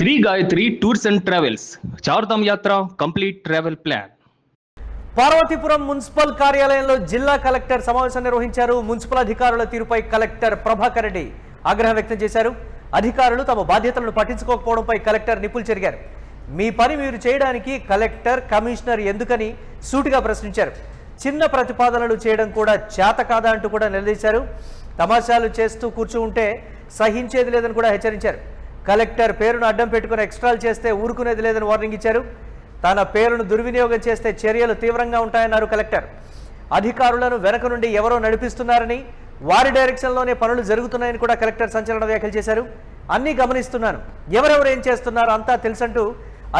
Shri Gayatri tours and travels Chardham Yatra complete travel plan. Parvathipuram municipal కార్యాలయంలో జిల్లా collector సమావేశం నిర్వహించారు. మున్సిపల్ అధికారుల తీరుపై కలెక్టర్ ప్రభాకర్ రెడ్డి ఆగ్రహం వ్యక్తం చేశారు. అధికారులు తమ బాధ్యతలను పట్టించుకోకపోవడంపై కలెక్టర్ నిప్పులు చెరిగారు. మీ పని మీరు చేయడానికి కలెక్టర్, కమిషనర్ ఎందుకని సూటిగా ప్రశ్నించారు. చిన్న ప్రతిపాదనలు చేయడం కూడా చేత కాదా అంటూ కూడా నిలదీశారు. తమాషాలు చేస్తూ కూర్చుంటే సహించేది లేదని కూడా హెచ్చరించారు. కలెక్టర్ పేరును అడ్డం పెట్టుకుని ఎక్స్ట్రాలు చేస్తే ఊరుకునేది లేదని వార్నింగ్ ఇచ్చారు. తన పేరును దుర్వినియోగం చేస్తే చర్యలు తీవ్రంగా ఉంటాయన్నారు కలెక్టర్. అధికారులను వెనక నుండి ఎవరో నడిపిస్తున్నారని, వారి డైరెక్షన్లోనే పనులు జరుగుతున్నాయని కూడా కలెక్టర్ సంచలన వ్యాఖ్యలు చేశారు. అన్నీ గమనిస్తున్నాను, ఎవరెవరు ఏం చేస్తున్నారు అంతా తెలుసంటూ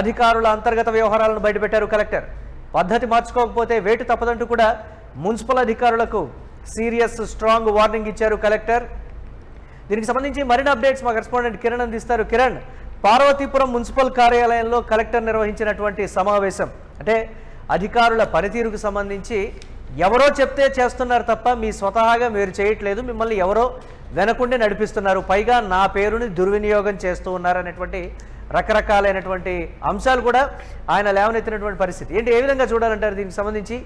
అధికారుల అంతర్గత వ్యవహారాలను బయటపెట్టారు కలెక్టర్. పద్ధతి మార్చుకోకపోతే వేటు తప్పదంటూ కూడా మున్సిపల్ అధికారులకు సీరియస్ స్ట్రాంగ్ వార్నింగ్ ఇచ్చారు కలెక్టర్. దీనికి సంబంధించి మరిన్ని అప్డేట్స్ మా కరెస్పాండెంట్ కిరణ్ అందిస్తారు. కిరణ్, పార్వతీపురం మున్సిపల్ కార్యాలయంలో కలెక్టర్ నిర్వహించినటువంటి సమావేశం అంటే అధికారుల పనితీరుకు సంబంధించి ఎవరో చెప్తే చేస్తున్నారు తప్ప మీ స్వతహాగా మీరు చేయట్లేదు, మిమ్మల్ని ఎవరో వెనకుండి నడిపిస్తున్నారు, పైగా నా పేరుని దుర్వినియోగం చేస్తూ ఉన్నారు అనేటువంటి రకరకాలైనటువంటి అంశాలు కూడా ఆయన లేవనెత్తినటువంటి పరిస్థితి ఏంటి, ఏ విధంగా చూడాలంటారు? దీనికి సంబంధించి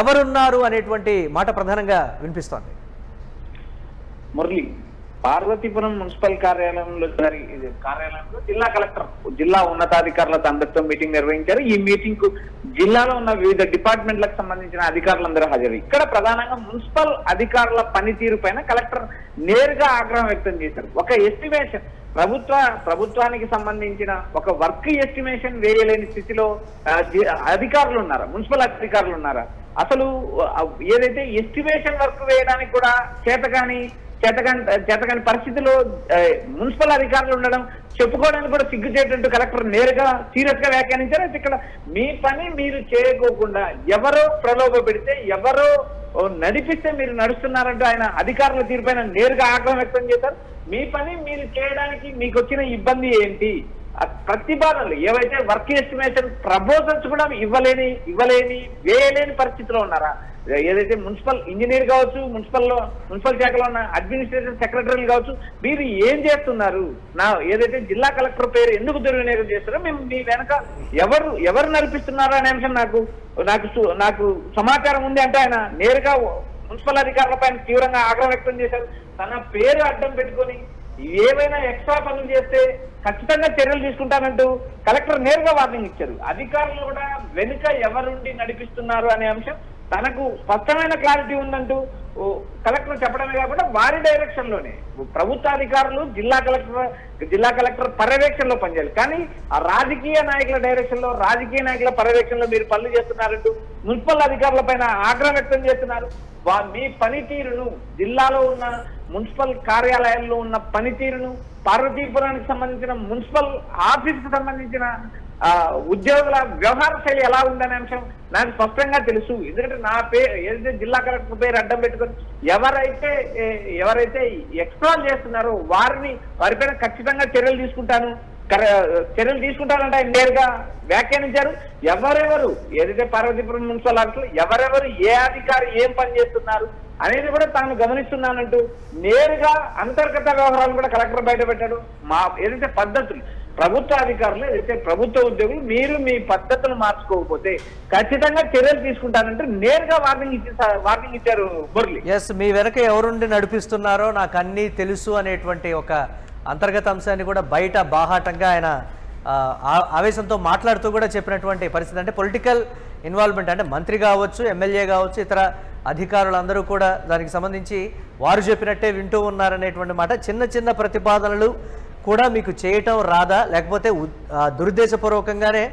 ఎవరున్నారు అనేటువంటి మాట ప్రధానంగా వినిపిస్తోంది. మురళి, పార్వతీపురం మున్సిపల్ కార్యాలయంలో జిల్లా కలెక్టర్, జిల్లా ఉన్నతాధికారులతో అందరితో మీటింగ్ నిర్వహించారు. ఈ మీటింగ్ కు జిల్లాలో ఉన్న వివిధ డిపార్ట్మెంట్లకు సంబంధించిన అధికారులందరూ హాజరు. ఇక్కడ ప్రధానంగా మున్సిపల్ అధికారుల పనితీరు పైన కలెక్టర్ నేరుగా ఆగ్రహం వ్యక్తం చేశారు. ఒక ఎస్టిమేషన్, ప్రభుత్వానికి సంబంధించిన ఒక వర్క్ ఎస్టిమేషన్ వేయలేని స్థితిలో అధికారులు ఉన్నారా, మున్సిపల్ అధికారులు ఉన్నారా? అసలు ఏదైతే ఎస్టిమేషన్ వర్క్ వేయడానికి కూడా చేతకాని పరిస్థితిలో మున్సిపల్ అధికారులు ఉండడం, చెప్పుకోవడానికి కూడా సిగ్గుచేటట్టు కలెక్టర్ నేరుగా సీరియస్ గా వ్యాఖ్యానించారు. అయితే ఇక్కడ మీ పని మీరు చేయకోకుండా ఎవరో ప్రలోభ పెడితే, ఎవరో నడిపిస్తే మీరు నడుస్తున్నారంటూ ఆయన అధికారుల తీరుపైన నేరుగా ఆగ్రహం వ్యక్తం చేశారు. మీ పని మీరు చేయడానికి మీకు వచ్చిన ఇబ్బంది ఏంటి? ప్రతిపాదనలు ఏవైతే వర్క్ ఎస్టిమేషన్ ప్రపోజల్స్ కూడా వేయలేని పరిస్థితిలో ఉన్నారా? ఏదైతే మున్సిపల్ ఇంజనీర్ కావచ్చు, మున్సిపల్ శాఖలో ఉన్న అడ్మినిస్ట్రేషన్ సెక్రటరీలు కావచ్చు, మీరు ఏం చేస్తున్నారు? ఏదైతే జిల్లా కలెక్టర్ పేరు ఎందుకు దుర్వినియోగం చేస్తారో, మేము మీ వెనక ఎవరు నడిపిస్తున్నారో అనే అంశం నాకు సమాచారం ఉంది అంటే ఆయన నేరుగా మున్సిపల్ అధికారులపై తీవ్రంగా ఆగ్రహం వ్యక్తం చేశారు. తన పేరు అడ్డం పెట్టుకొని ఏవైనా ఎక్స్ట్రా పనులు చేస్తే ఖచ్చితంగా చర్యలు తీసుకుంటానంటూ కలెక్టర్ నేరుగా వార్నింగ్ ఇచ్చారు. అధికారులు కూడా వెనుక ఎవరుండి నడిపిస్తున్నారు అనే అంశం తనకు స్పష్టమైన క్లారిటీ ఉందంటూ కలెక్టర్ చెప్పడమే కాకుండా వారి డైరెక్షన్ లోనే ప్రభుత్వ అధికారులు జిల్లా కలెక్టర్ పర్యవేక్షణలో పనిచేయాలి. కానీ ఆ రాజకీయ నాయకుల పర్యవేక్షణలో మీరు పనులు చేస్తున్నారంటూ మున్సిపల్ అధికారుల పైన ఆగ్రహం వ్యక్తం చేస్తున్నారు. మీ పనితీరును, జిల్లాలో ఉన్న మున్సిపల్ కార్యాలయాల్లో ఉన్న పనితీరును, పార్వతీపురానికి సంబంధించిన మున్సిపల్ ఆఫీస్ కు సంబంధించిన ఉద్యోగుల వ్యవహార శైలి ఎలా ఉందనే అంశం నాకు స్పష్టంగా తెలుసు. ఎందుకంటే నా పేరు ఏదైతే జిల్లా కలెక్టర్ పేరు అడ్డం పెట్టుకొని ఎవరైతే ఎక్స్ట్రాల్ చేస్తున్నారో వారిపైన ఖచ్చితంగా చర్యలు తీసుకుంటానంటే ఆయన నేరుగా వ్యాఖ్యానించారు. ఎవరెవరు ఏదైతే పార్వతీపురం మున్సిపల్ ఆఫీసులో ఎవరెవరు ఏ అధికారి ఏం పని చేస్తున్నారు అనేది కూడా తాను గమనిస్తున్నానంటూ నేరుగా అంతర్గత వ్యవహారాలు కూడా కలెక్టర్ బయట పెట్టాడు. ఏదైతే పద్ధతులు, ప్రభుత్వ అధికారులు ఏదైతే ప్రభుత్వ ఉద్యోగులు మీరు మీ పద్ధతులు మార్చుకోకపోతే ఖచ్చితంగా చర్యలు తీసుకుంటానంటే నేరుగా వార్నింగ్ ఇచ్చారు మురళి. మీ వెనక ఎవరుండి నడిపిస్తున్నారో నాకు అన్నీ తెలుసు అనేటువంటి ఒక అంతర్గత అంశాన్ని కూడా బయట బాహాటంగా ఆయన ఆవేశంతో మాట్లాడుతూ కూడా చెప్పినటువంటి పరిస్థితి. అంటే పొలిటికల్ ఇన్వాల్వ్మెంట్, అంటే మంత్రి కావచ్చు, ఎమ్మెల్యే కావచ్చు, ఇతర అధికారులందరూ కూడా దానికి సంబంధించి వారు చెప్పినట్టే వింటూ ఉన్నారనేటువంటి మాట. చిన్న చిన్న ప్రతిపాదనలు కూడా మీకు చేయటం రాదా, లేకపోతే దురుద్దేశపూర్వకంగానే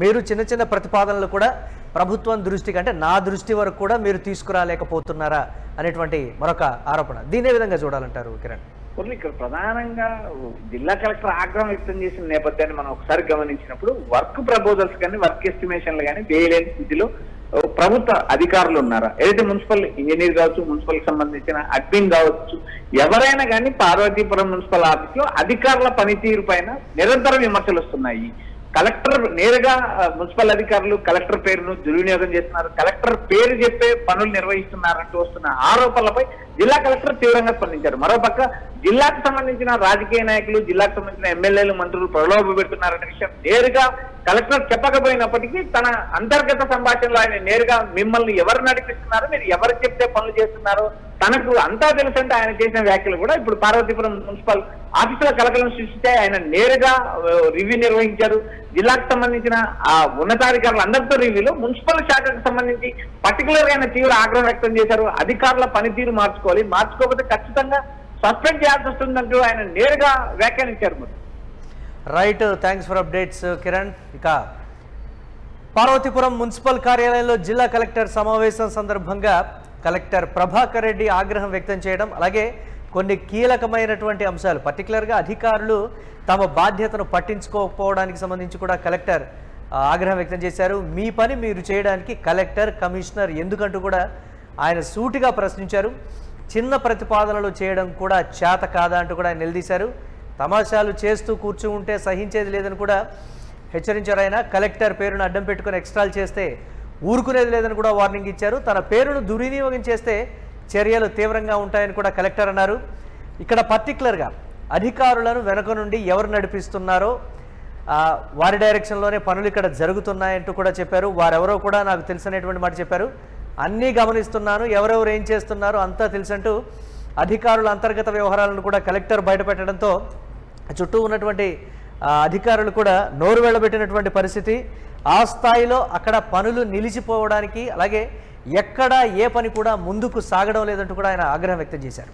మీరు చిన్న చిన్న ప్రతిపాదనలు కూడా ప్రభుత్వం దృష్టికి, అంటే నా దృష్టి వరకు కూడా మీరు తీసుకురాలేకపోతున్నారా అనేటువంటి మరొక ఆరోపణ. దీనే విధంగా చూడాలంటారు కిరణ్? ఇక్కడ ప్రధానంగా జిల్లా కలెక్టర్ ఆగ్రహం వ్యక్తం చేసిన నేపథ్యాన్ని మనం ఒకసారి గమనించినప్పుడు వర్క్ ప్రపోజల్స్ కానీ వర్క్ ఎస్టిమేషన్లు కానీ వేయలేని స్థితిలో ప్రభుత్వ అధికారులు ఉన్నారా? ఏదైతే మున్సిపల్ ఇంజనీర్ కావచ్చు, మున్సిపల్ కి సంబంధించిన అడ్మిన్ కావచ్చు, ఎవరైనా కానీ పార్వతీపురం మున్సిపల్ ఆఫీస్ లో అధికారుల పనితీరు పైన నిరంతర విమర్శలు వస్తున్నాయి. కలెక్టర్ నేరుగా మున్సిపల్ అధికారులు కలెక్టర్ పేరును దుర్వినియోగం చేస్తున్నారు, కలెక్టర్ పేరు చెప్పే పనులు నిర్వహిస్తున్నారంటూ వస్తున్న ఆరోపణలపై జిల్లా కలెక్టర్ తీవ్రంగా స్పందించారు. మరోపక్క జిల్లాకు సంబంధించిన రాజకీయ నాయకులు, జిల్లాకు సంబంధించిన ఎమ్మెల్యేలు, మంత్రులు ప్రలోభ పెడుతున్నారనే విషయం నేరుగా కలెక్టర్ చెప్పకపోయినప్పటికీ తన అంతర్గత సంభాషణలో ఆయన నేరుగా మిమ్మల్ని ఎవరు నడిపిస్తున్నారో, మీరు ఎవరు చెప్తే పనులు చేస్తున్నారో తనకు అంతా తెలుసంటే ఆయన చేసిన వ్యాఖ్యలు కూడా ఇప్పుడు పార్వతీపురం మున్సిపల్ ఆఫీసులో కలకలం సృష్టిస్తే ఆయన నేరుగా రివ్యూ నిర్వహించారు. జిల్లాకు సంబంధించిన ఆ ఉన్నతాధికారులు అందరితో రివ్యూలో మున్సిపల్ శాఖకు సంబంధించి పర్టికులర్ గా ఆయన తీవ్ర ఆగ్రహం వ్యక్తం చేశారు. అధికారుల పనితీరు మార్చుకోకపోతే ఖచ్చితంగా సస్పెండ్ చేయాల్సి వస్తుందంటూ ఆయన నేరుగా వ్యాఖ్యానించారు. మరి right, thanks for updates Kiran. ఇక పార్వతీపురం మున్సిపల్ కార్యాలయంలో జిల్లా కలెక్టర్ సమావేశం సందర్భంగా కలెక్టర్ ప్రభాకర్ రెడ్డి ఆగ్రహం వ్యక్తం చేయడం, అలాగే కొన్ని కీలకమైనటువంటి అంశాలు పర్టికులర్గా అధికారులు తమ బాధ్యతను పట్టించుకోకపోవడానికి సంబంధించి కూడా కలెక్టర్ ఆగ్రహం వ్యక్తం చేశారు. మీ పని మీరు చేయడానికి కలెక్టర్, కమిషనర్ ఎందుకంటూ కూడా ఆయన సూటిగా ప్రశ్నించారు. చిన్న ప్రతిపాదనలు చేయడం కూడా చేత కాదా అంటూ కూడా ఆయన నిలదీశారు. తమాషాలు చేస్తూ కూర్చుంటే సహించేది లేదని కూడా హెచ్చరించారు. ఆయన కలెక్టర్ పేరును అడ్డం పెట్టుకుని ఎక్స్ట్రాలు చేస్తే ఊరుకునేది లేదని కూడా వార్నింగ్ ఇచ్చారు. తన పేరును దుర్వినియోగం చేస్తే చర్యలు తీవ్రంగా ఉంటాయని కూడా కలెక్టర్ అన్నారు. ఇక్కడ పర్టికులర్గా అధికారులను వెనక నుండి ఎవరు నడిపిస్తున్నారో వారి డైరెక్షన్లోనే పనులు ఇక్కడ జరుగుతున్నాయంటూ కూడా చెప్పారు. వారెవరో కూడా నాకు తెలుసనేటువంటి మాట చెప్పారు. అన్నీ గమనిస్తున్నాను, ఎవరెవరు ఏం చేస్తున్నారో అంతా తెలుసంటూ అధికారుల అంతర్గత వ్యవహారాలను కూడా కలెక్టర్ బయటపెట్టడంతో చుట్టూ ఉన్నటువంటి అధికారులు కూడా నోరు వెళ్ళబెట్టినటువంటి పరిస్థితి. ఆ స్థాయిలో అక్కడ పనులు నిలిచిపోవడానికి, అలాగే ఎక్కడ ఏ పని కూడా ముందుకు సాగడం లేదంటూ కూడా ఆయన ఆగ్రహం వ్యక్తం చేశారు.